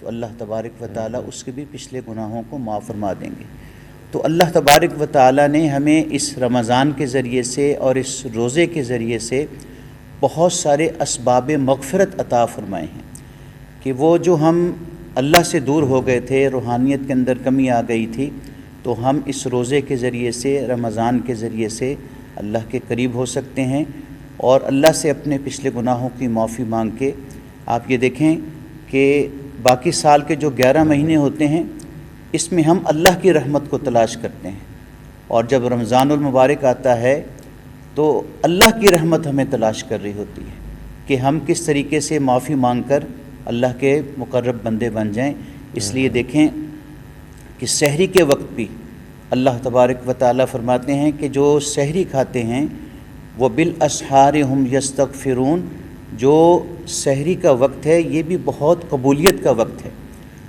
تو اللہ تبارک و تعالیٰ اس کے بھی پچھلے گناہوں کو معاف فرما دیں گے۔ تو اللہ تبارک و تعالیٰ نے ہمیں اس رمضان کے ذریعے سے اور اس روزے کے ذریعے سے بہت سارے اسباب مغفرت عطا فرمائے ہیں کہ وہ جو ہم اللہ سے دور ہو گئے تھے، روحانیت کے اندر کمی آ گئی تھی، تو ہم اس روزے کے ذریعے سے، رمضان کے ذریعے سے اللہ کے قریب ہو سکتے ہیں اور اللہ سے اپنے پچھلے گناہوں کی معافی مانگ کے۔ آپ یہ دیکھیں کہ باقی سال کے جو 11 مہینے ہوتے ہیں اس میں ہم اللہ کی رحمت کو تلاش کرتے ہیں، اور جب رمضان المبارک آتا ہے تو اللہ کی رحمت ہمیں تلاش کر رہی ہوتی ہے کہ ہم کس طریقے سے معافی مانگ کر اللہ کے مقرب بندے بن جائیں۔ اس لیے دیکھیں کہ سحری کے وقت بھی اللہ تبارک و تعالیٰ فرماتے ہیں کہ جو سحری کھاتے ہیں وہ بالاسحار ہم یستغفرون، جو سحری کا وقت ہے یہ بھی بہت قبولیت کا وقت ہے۔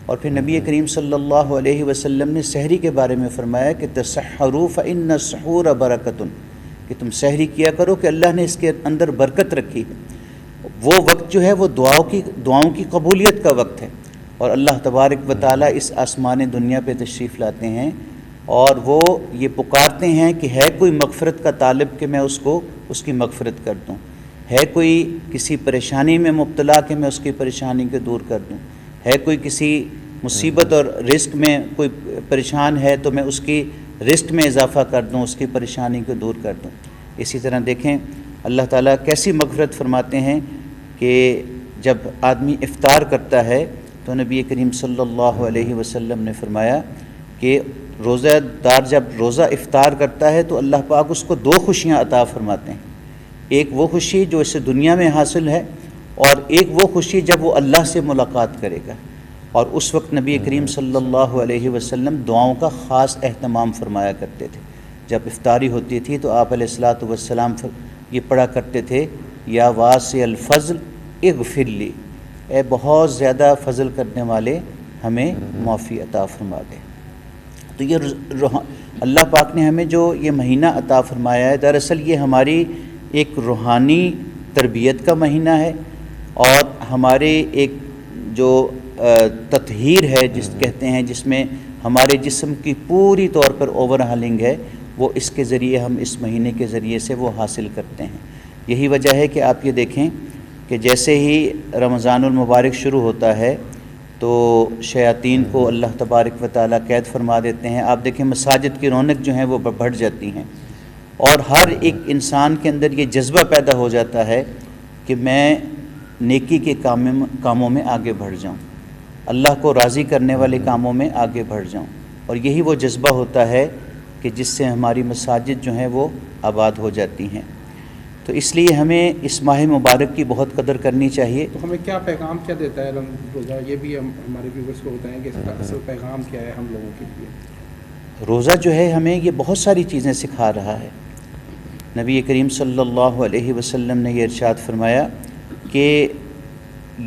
اور پھر نبی کریم صلی اللہ علیہ وسلم نے سحری کے بارے میں فرمایا کہ تسحروا فإن السحور برکۃ، کہ تم سحری کیا کرو کہ اللہ نے اس کے اندر برکت رکھی ہے۔ وہ وقت جو ہے وہ دعاؤں کی قبولیت کا وقت ہے، اور اللہ تبارک و تعالیٰ اس آسمان دنیا پہ تشریف لاتے ہیں اور وہ یہ پکارتے ہیں کہ ہے کوئی مغفرت کا طالب کہ میں اس کی مغفرت کر دوں، ہے کوئی کسی پریشانی میں مبتلا کہ میں اس کی پریشانی کو دور کر دوں، ہے کوئی کسی مصیبت اور رزق میں کوئی پریشان ہے تو میں اس کی رزق میں اضافہ کر دوں، اس کی پریشانی کو دور کر دوں۔ اسی طرح دیکھیں اللہ تعالیٰ کیسی مغفرت فرماتے ہیں کہ جب آدمی افطار کرتا ہے تو نبی کریم صلی اللہ علیہ وسلم نے فرمایا کہ روزہ دار جب روزہ افطار کرتا ہے تو اللہ پاک اس کو 2 خوشیاں عطا فرماتے ہیں، ایک وہ خوشی جو اسے دنیا میں حاصل ہے، اور ایک وہ خوشی جب وہ اللہ سے ملاقات کرے گا۔ اور اس وقت نبی کریم صلی اللہ علیہ وسلم دعاؤں کا خاص اہتمام فرمایا کرتے تھے۔ جب افطاری ہوتی تھی تو آپ علیہ الصلاۃ والسلام یہ پڑھا کرتے تھے، یا واسع الفضل اغفر لی، اے بہت زیادہ فضل کرنے والے ہمیں معافی عطا فرما دے۔ تو یہ اللہ پاک نے ہمیں جو یہ مہینہ عطا فرمایا ہے، دراصل یہ ہماری ایک روحانی تربیت کا مہینہ ہے، اور ہمارے ایک جو تطہیر ہے جس کہتے ہیں، جس میں ہمارے جسم کی پوری طور پر اوور ہالنگ ہے، وہ اس کے ذریعے ہم اس مہینے کے ذریعے سے وہ حاصل کرتے ہیں۔ یہی وجہ ہے کہ آپ یہ دیکھیں کہ جیسے ہی رمضان المبارک شروع ہوتا ہے تو شیاطین کو اللہ تبارک و تعالیٰ قید فرما دیتے ہیں۔ آپ دیکھیں مساجد کی رونق جو ہیں وہ بڑھ جاتی ہیں، اور ہر ایک انسان کے اندر یہ جذبہ پیدا ہو جاتا ہے کہ میں نیکی کے کاموں میں آگے بڑھ جاؤں، اللہ کو راضی کرنے والے کاموں میں آگے بڑھ جاؤں، اور یہی وہ جذبہ ہوتا ہے کہ جس سے ہماری مساجد جو ہیں وہ آباد ہو جاتی ہیں۔ تو اس لیے ہمیں اس ماہ مبارک کی بہت قدر کرنی چاہیے۔ تو ہمیں کیا پیغام کیا دیتا ہے روزہ، یہ بھی ہم ہمارے ویورز کو بتائیں کہ اس کا اصل پیغام کیا ہے ہم لوگوں کے لیے؟ روزہ جو ہے ہمیں یہ بہت ساری چیزیں سکھا رہا ہے۔ نبی کریم صلی اللہ علیہ وسلم نے یہ ارشاد فرمایا کہ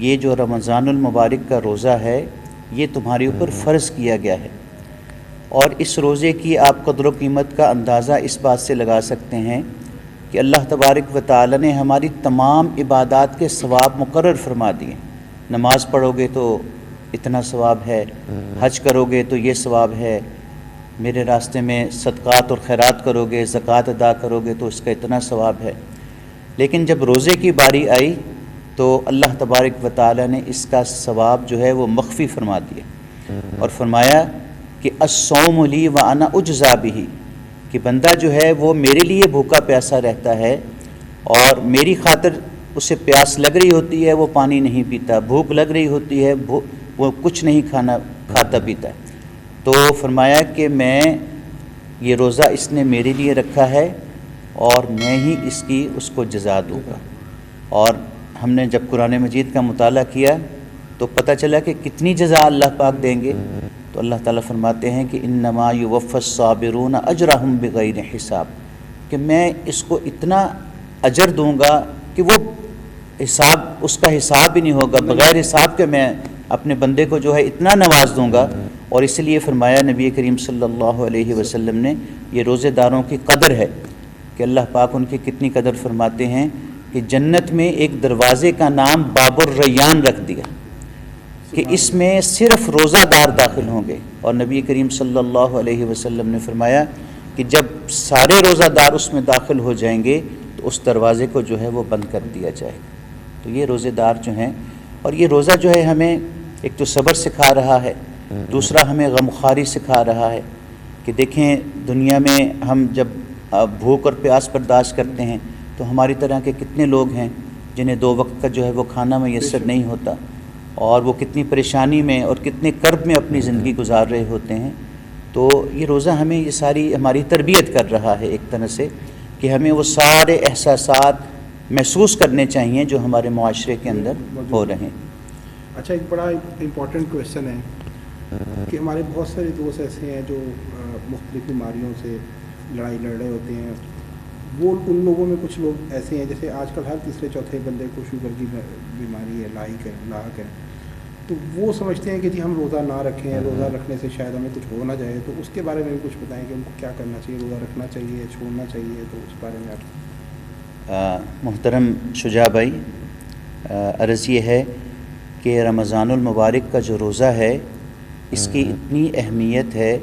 یہ جو رمضان المبارک کا روزہ ہے یہ تمہارے اوپر فرض کیا گیا ہے، اور اس روزے کی آپ قدر و قیمت کا اندازہ اس بات سے لگا سکتے ہیں کہ اللہ تبارک و تعالی نے ہماری تمام عبادات کے ثواب مقرر فرما دیے۔ نماز پڑھو گے تو اتنا ثواب ہے، حج کرو گے تو یہ ثواب ہے، میرے راستے میں صدقات اور خیرات کرو گے، زکوٰۃ ادا کرو گے تو اس کا اتنا ثواب ہے۔ لیکن جب روزے کی باری آئی تو اللہ تبارک و تعالی نے اس کا ثواب جو ہے وہ مخفی فرما دیا، اور فرمایا کہ الصوم لی وانا اجزا بہ، کہ بندہ جو ہے وہ میرے لیے بھوکا پیاسا رہتا ہے، اور میری خاطر اسے پیاس لگ رہی ہوتی ہے وہ پانی نہیں پیتا، بھوک لگ رہی ہوتی ہے وہ کچھ نہیں کھاتا پیتا ہے۔ تو فرمایا کہ میں یہ روزہ اس نے میرے لیے رکھا ہے اور میں ہی اس کو جزا دوں گا۔ اور ہم نے جب قرآن مجید کا مطالعہ کیا تو پتہ چلا کہ کتنی جزا اللہ پاک دیں گے۔ تو اللہ تعالیٰ فرماتے ہیں کہ انما یوفی الصابرون اجرہم بغیر حساب، کہ میں اس کو اتنا اجر دوں گا کہ وہ اس کا حساب ہی نہیں ہوگا، بغیر حساب کے میں اپنے بندے کو جو ہے اتنا نواز دوں گا۔ اور اس لیے فرمایا نبی کریم صلی اللہ علیہ وسلم نے یہ روزے داروں کی قدر ہے کہ اللہ پاک ان کی کتنی قدر فرماتے ہیں کہ جنت میں ایک دروازے کا نام باب الریان رکھ دیا۔ کہ اس میں صرف روزہ دار داخل ہوں گے، اور نبی کریم صلی اللہ علیہ وسلم نے فرمایا کہ جب سارے روزہ دار اس میں داخل ہو جائیں گے تو اس دروازے کو جو ہے وہ بند کر دیا جائے گا۔ تو یہ روزے دار جو ہیں، اور یہ روزہ جو ہے ہمیں ایک تو صبر سکھا رہا ہے، دوسرا ہمیں غمخواری سکھا رہا ہے کہ دیکھیں دنیا میں ہم جب بھوک اور پیاس برداشت کرتے ہیں تو ہماری طرح کے کتنے لوگ ہیں جنہیں 2 وقت کا جو ہے وہ کھانا میسر نہیں ہوتا، اور وہ کتنی پریشانی میں اور کتنے کرب میں اپنی زندگی گزار رہے ہوتے ہیں۔ تو یہ روزہ ہمیں یہ ساری ہماری تربیت کر رہا ہے ایک طرح سے، کہ ہمیں وہ سارے احساسات محسوس کرنے چاہیے جو ہمارے معاشرے کے اندر ہو رہے ہیں۔ اچھا، ایک بڑا امپورٹنٹ کویشچن ہے کہ ہمارے بہت سارے دوست ایسے ہیں جو مختلف بیماریوں سے لڑائی لڑ رہے ہوتے ہیں، وہ ان لوگوں میں کچھ لوگ ایسے ہیں جیسے آج کل ہر تیسرے چوتھے بندے کو شوگر کی بیماری ہے، لاحق ہے، تو وہ سمجھتے ہیں کہ جی ہم روزہ نہ رکھیں، روزہ رکھنے سے شاید ہمیں کچھ ہو نہ جائے، تو اس کے بارے میں بھی کچھ بتائیں کہ ان کو کیا کرنا چاہیے، روزہ رکھنا چاہیے، چھوڑنا چاہیے، تو اس بارے میں آپ۔ محترم شجاع بھائی، عرض یہ ہے کہ رمضان المبارک کا جو روزہ ہے اس کی اتنی اہمیت ہے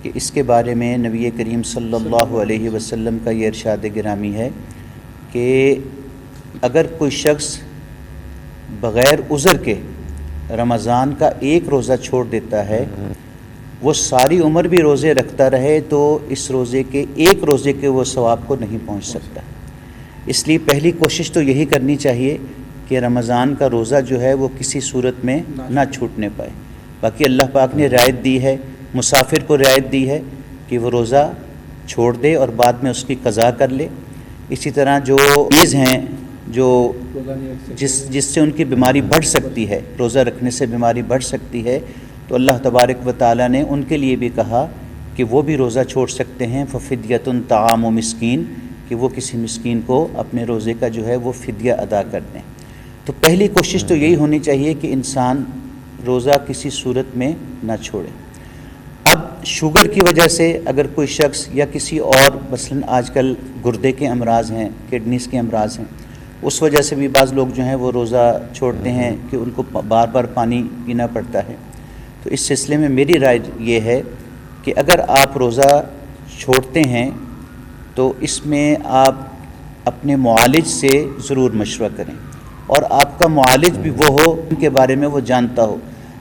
کہ اس کے بارے میں نبی کریم صلی اللہ علیہ وسلم کا یہ ارشاد گرامی ہے کہ اگر کوئی شخص بغیر عذر کے رمضان کا ایک روزہ چھوڑ دیتا ہے، وہ ساری عمر بھی روزے رکھتا رہے تو اس روزے کے ایک روزے کے وہ ثواب کو نہیں پہنچ سکتا۔ اس لیے پہلی کوشش تو یہی کرنی چاہیے کہ رمضان کا روزہ جو ہے وہ کسی صورت میں نہ چھوٹنے پائے۔ باقی اللہ پاک نے رعایت دی ہے، مسافر کو رعایت دی ہے کہ وہ روزہ چھوڑ دے اور بعد میں اس کی قضا کر لے۔ اسی طرح جو مریض ہیں جو جس سے ان کی بیماری بڑھ سکتی ہے، روزہ رکھنے سے بیماری بڑھ سکتی ہے، تو اللہ تبارک و تعالیٰ نے ان کے لیے بھی کہا کہ وہ بھی روزہ چھوڑ سکتے ہیں، ففدیۃ طعام مسکین، کہ وہ کسی مسکین کو اپنے روزے کا جو ہے وہ فدیہ ادا کر دیں۔ تو پہلی کوشش تو یہی ہونی چاہیے کہ انسان روزہ کسی صورت میں نہ چھوڑے۔ اب شوگر کی وجہ سے اگر کوئی شخص یا کسی اور مثلاً آج کل گردے کے امراض ہیں، کڈنیز کے امراض ہیں، اس وجہ سے بھی بعض لوگ جو ہیں وہ روزہ چھوڑتے ہیں کہ ان کو بار بار پانی پینا پڑتا ہے۔ تو اس سلسلے میں میری رائے یہ ہے کہ اگر آپ روزہ چھوڑتے ہیں تو اس میں آپ اپنے معالج سے ضرور مشورہ کریں، اور آپ کا معالج بھی وہ ہو ان کے بارے میں وہ جانتا ہو،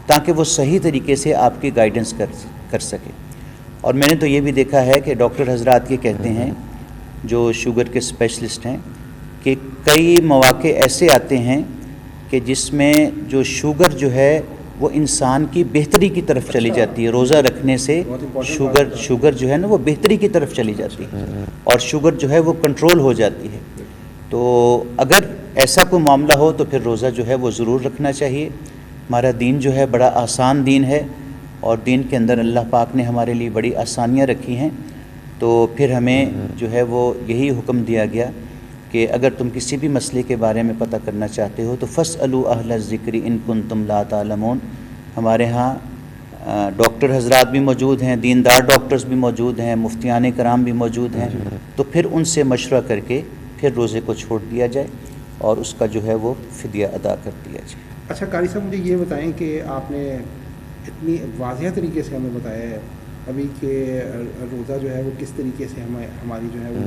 تاکہ وہ صحیح طریقے سے آپ کی گائیڈنس کر سکے۔ اور میں نے تو یہ بھی دیکھا ہے کہ ڈاکٹر حضرات یہ کہتے ہیں جو شوگر کے اسپیشلسٹ ہیں کہ کئی مواقع ایسے آتے ہیں کہ جس میں جو شوگر جو ہے وہ انسان کی بہتری کی طرف چلی جاتی ہے، روزہ رکھنے سے شوگر جو ہے نا وہ بہتری کی طرف چلی جاتی ہے، اور شوگر جو ہے وہ کنٹرول ہو جاتی ہے۔ تو اگر ایسا کوئی معاملہ ہو تو پھر روزہ جو ہے وہ ضرور رکھنا چاہیے۔ ہمارا دین جو ہے بڑا آسان دین ہے، اور دین کے اندر اللہ پاک نے ہمارے لیے بڑی آسانیاں رکھی ہیں، تو پھر ہمیں جو ہے وہ یہی حکم دیا گیا کہ اگر تم کسی بھی مسئلے کے بارے میں پتہ کرنا چاہتے ہو تو فاسألوا اہل الذکر ان کنتم لا تعلمون۔ ہمارے ہاں ڈاکٹر حضرات بھی موجود ہیں، دیندار ڈاکٹرز بھی موجود ہیں، مفتیان کرام بھی موجود ہیں، تو پھر ان سے مشورہ کر کے پھر روزے کو چھوڑ دیا جائے اور اس کا جو ہے وہ فدیہ ادا کر دیا جائے۔ اچھا قاری صاحب، مجھے یہ بتائیں کہ آپ نے اتنی واضح طریقے سے ہمیں بتایا ہے ابھی کہ روزہ جو ہے وہ کس طریقے سے ہماری جو ہے وہ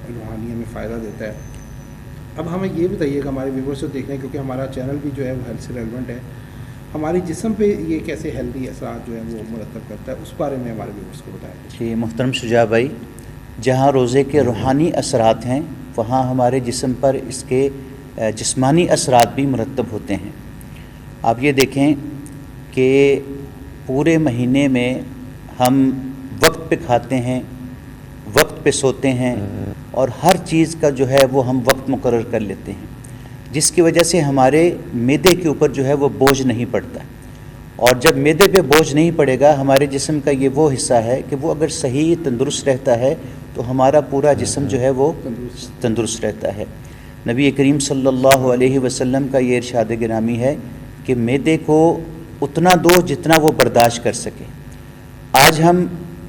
روحانی ہمیں فائدہ دیتا ہے۔ اب ہمیں یہ بتائیے کہ ہمارے ویورز کو دیکھنا ہے، کیونکہ ہمارا چینل بھی جو ہے وہ ہیلتھ سے ریلیونٹ ہے، ہماری جسم پہ یہ کیسے ہیلتھی اثرات جو ہیں وہ مرتب کرتا ہے، اس بارے میں ہمارے ویورز کو بتائیں۔ جی محترم شجاع بھائی، جہاں روزے کے روحانی اثرات ہیں وہاں ہمارے جسم پر اس کے جسمانی اثرات بھی مرتب ہوتے ہیں۔ آپ یہ دیکھیں کہ پورے مہینے میں ہم وقت پہ کھاتے ہیں، وقت پہ سوتے ہیں، اور ہر چیز کا جو ہے وہ ہم وقت مقرر کر لیتے ہیں، جس کی وجہ سے ہمارے معدے کے اوپر جو ہے وہ بوجھ نہیں پڑتا۔ اور جب معدے پہ بوجھ نہیں پڑے گا، ہمارے جسم کا یہ وہ حصہ ہے کہ وہ اگر صحیح تندرست رہتا ہے تو ہمارا پورا جسم جو ہے وہ تندرست رہتا ہے۔ نبی کریم صلی اللہ علیہ وسلم کا یہ ارشاد گرامی ہے کہ معدے کو اتنا دو جتنا وہ برداشت کر سکے۔ آج ہم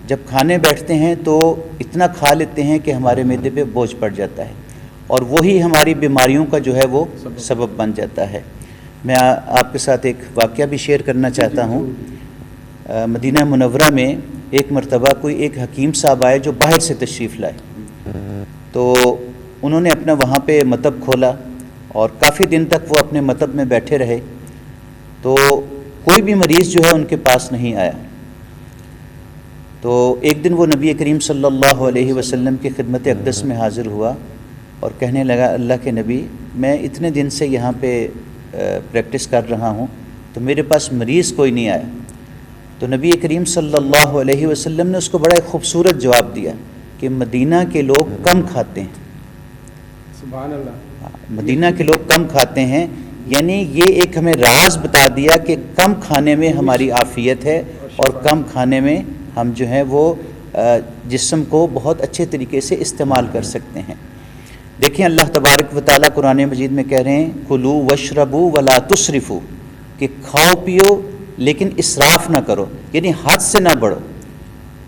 جب کھانے بیٹھتے ہیں تو اتنا کھا لیتے ہیں کہ ہمارے معدے پہ بوجھ پڑ جاتا ہے، اور وہی ہماری بیماریوں کا جو ہے وہ سبب بن جاتا ہے۔ میں آپ کے ساتھ ایک واقعہ بھی شیئر کرنا چاہتا ہوں. مدینہ منورہ میں ایک مرتبہ کوئی ایک حکیم صاحب آئے جو باہر سے تشریف لائے. تو انہوں نے اپنا وہاں پہ مطب کھولا اور کافی دن تک وہ اپنے مطب میں بیٹھے رہے. تو کوئی بھی مریض جو ہے ان کے پاس نہیں آیا. تو ایک دن وہ نبی کریم صلی اللہ علیہ وسلم کی خدمت اقدس میں حاضر ہوا اور کہنے لگا اللہ کے نبی میں اتنے دن سے یہاں پہ پریکٹس کر رہا ہوں تو میرے پاس مریض کوئی نہیں آیا. تو نبی کریم صلی اللہ علیہ وسلم نے اس کو بڑا خوبصورت جواب دیا کہ مدینہ کے لوگ کم کھاتے ہیں. سبحان اللہ. مدینہ کے لوگ کم کھاتے ہیں، یعنی یہ ایک ہمیں راز بتا دیا کہ کم کھانے میں ہماری عافیت ہے اور کم کھانے میں ہم جو ہیں وہ جسم کو بہت اچھے طریقے سے استعمال کر سکتے ہیں. دیکھیں اللہ تبارک و تعالیٰ قرآن مجید میں کہہ رہے ہیں کلو وشربو ولا تسرفو، کہ کھاؤ پیو لیکن اسراف نہ کرو، یعنی حد سے نہ بڑھو.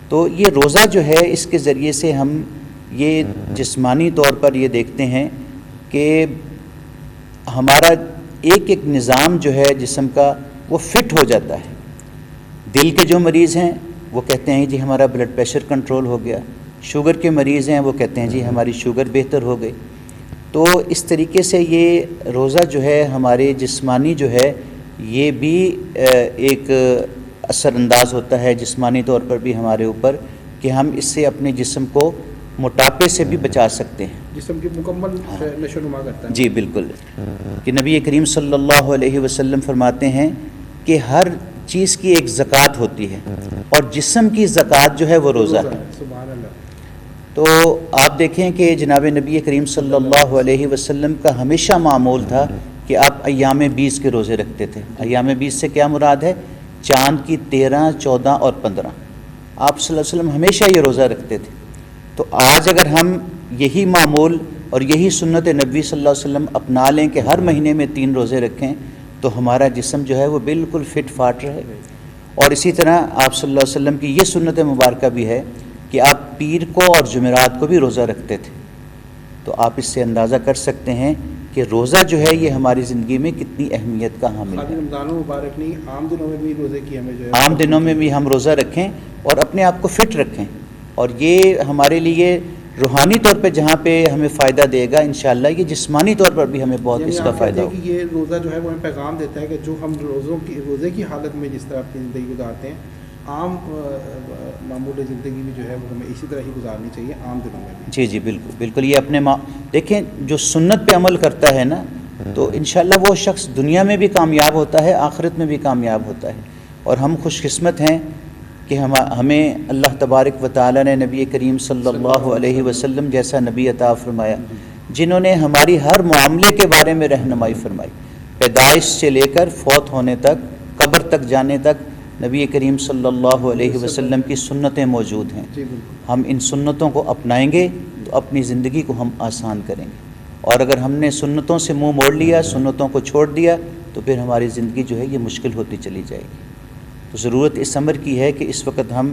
تو یہ روزہ جو ہے اس کے ذریعے سے ہم یہ جسمانی طور پر یہ دیکھتے ہیں کہ ہمارا ایک ایک نظام جو ہے جسم کا وہ فٹ ہو جاتا ہے. دل کے جو مریض ہیں وہ کہتے ہیں جی ہمارا بلڈ پریشر کنٹرول ہو گیا، شوگر کے مریض ہیں وہ کہتے ہیں جی ہماری شوگر بہتر ہو گئی. تو اس طریقے سے یہ روزہ جو ہے ہمارے جسمانی جو ہے یہ بھی ایک اثر انداز ہوتا ہے جسمانی طور پر بھی ہمارے اوپر کہ ہم اس سے اپنے جسم کو موٹاپے سے بھی بچا سکتے ہیں. جسم کی مکمل نشو نما کرتا ہے. جی بالکل. کہ نبی کریم صلی اللہ علیہ وسلم فرماتے ہیں کہ ہر چیز کی ایک زکوٰۃ ہوتی ہے اور جسم کی زکوٰۃ جو ہے وہ روزہ ہے. سبحان اللہ. تو آپ دیکھیں کہ جناب نبی کریم صلی اللہ علیہ وسلم کا ہمیشہ معمول تھا کہ آپ ایام 20 کے روزے رکھتے تھے. ایام 20 سے کیا مراد ہے؟ چاند کی 13، 14 اور 15. آپ صلی اللہ علیہ وسلم ہمیشہ یہ روزہ رکھتے تھے. تو آج اگر ہم یہی معمول اور یہی سنت نبی صلی اللہ علیہ وسلم اپنا لیں کہ ہر مہینے میں 3 روزے رکھیں تو ہمارا جسم جو ہے وہ بالکل فٹ فاٹ رہے. اور اسی طرح آپ صلی اللہ علیہ وسلم کی یہ سنت مبارکہ بھی ہے کہ آپ پیر کو اور جمعرات کو بھی روزہ رکھتے تھے. تو آپ اس سے اندازہ کر سکتے ہیں کہ روزہ جو ہے یہ ہماری زندگی میں کتنی اہمیت کا حامل ہے. رمضان مبارک نہیں، عام دنوں میں بھی روزے کی ہمیں جو ہے عام دنوں میں بھی ہم روزہ رکھیں اور اپنے آپ کو فٹ رکھیں. اور یہ ہمارے لیے روحانی طور پہ جہاں پہ ہمیں فائدہ دے گا انشاءاللہ یہ جسمانی طور پر بھی ہمیں بہت اس کا فائدہ ہوگا. یہ روزہ جو ہے وہ ہمیں پیغام دیتا ہے کہ جو ہم روزے کی حالت میں جس طرح اپنی زندگی گزارتے ہیں عام معمولی زندگی بھی جو ہے وہ ہمیں اسی طرح ہی گزارنی چاہیے عام دنوں میں بھی. جی جی بالکل بالکل. یہ اپنے دیکھیں جو سنت پہ عمل کرتا ہے نا تو انشاءاللہ وہ شخص دنیا میں بھی کامیاب ہوتا ہے، آخرت میں بھی کامیاب ہوتا ہے. اور ہم خوش قسمت ہیں کہ ہمیں اللہ تبارک و تعالیٰ نے نبی کریم صلی اللہ علیہ وسلم جیسا نبی عطا فرمایا جنہوں نے ہماری ہر معاملے کے بارے میں رہنمائی فرمائی. پیدائش سے لے کر فوت ہونے تک، قبر تک جانے تک نبی کریم صلی اللہ علیہ وسلم کی سنتیں موجود ہیں. ہم ان سنتوں کو اپنائیں گے تو اپنی زندگی کو ہم آسان کریں گے. اور اگر ہم نے سنتوں سے منہ موڑ لیا، سنتوں کو چھوڑ دیا تو پھر ہماری زندگی جو ہے یہ مشکل ہوتی چلی جائے گی. تو ضرورت اس امر کی ہے کہ اس وقت ہم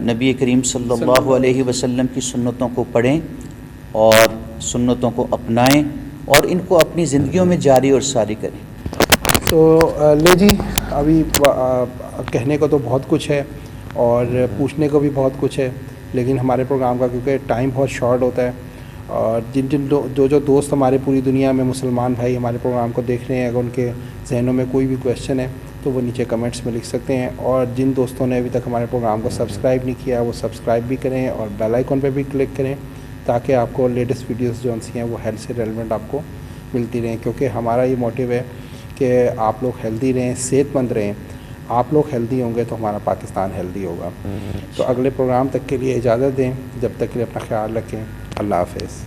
نبی کریم صلی اللہ علیہ وسلم کی سنتوں کو پڑھیں اور سنتوں کو اپنائیں اور ان کو اپنی زندگیوں میں جاری اور ساری کریں. تو لے جی ابھی کہنے کو تو بہت کچھ ہے اور پوچھنے کو بھی بہت کچھ ہے، لیکن ہمارے پروگرام کا کیونکہ ٹائم بہت شارٹ ہوتا ہے اور جو دوست ہمارے پوری دنیا میں مسلمان بھائی ہمارے پروگرام کو دیکھ رہے ہیں اگر ان کے ذہنوں میں کوئی بھی کویشچن ہے تو وہ نیچے کمنٹس میں لکھ سکتے ہیں. اور جن دوستوں نے ابھی تک ہمارے پروگرام کو سبسکرائب نہیں کیا وہ سبسکرائب بھی کریں اور بیل آئیکن پہ بھی کلک کریں تاکہ آپ کو لیٹسٹ ویڈیوز جو ہیں وہ ہیلتھ سے ریلیونٹ آپ کو ملتی رہیں. کیونکہ ہمارا یہ موٹیو ہے کہ آپ لوگ ہیلدی رہیں، صحت مند رہیں. آپ لوگ ہیلدی ہوں گے تو ہمارا پاکستان ہیلدی ہوگا. تو اگلے پروگرام تک کے لیے اجازت دیں، جب تک کے لیے اپنا خیال رکھیں. اللہ حافظ.